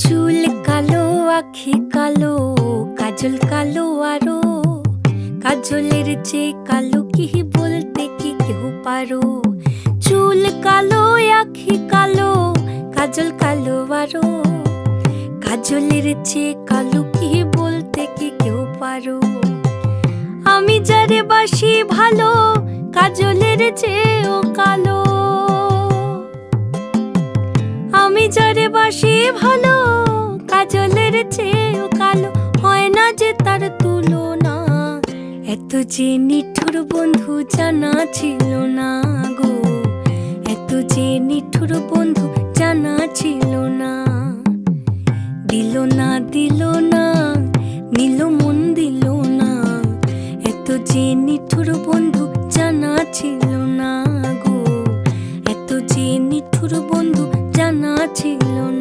চুল কালো, আখি কালো, কাজল কালো আরো। কাজলের চেয়ে কালো কি বলতে কি কেউ পারো? চুল কালো, আখি কালো, কাজল কালো আরো। কাজলের চেয়ে কালো কি বলতে কি কেউ পারো? আমি যারে বাসি ভালো, কাজলের চেয়েও কালো। আমি যারে বাসি ভালো, কাজলের চেয়েও কালো। হয় না যে তার তুলনা, এত যে নিঠুর বন্ধু জানা ছিল না গো। এত যে নিঠুর বন্ধু জানা ছিল না। দিল না দিল না, নিল মন দিল না। এত যে নিঠুর বন্ধু জানা ছিল না গো। এত যে নিঠুর বন্ধু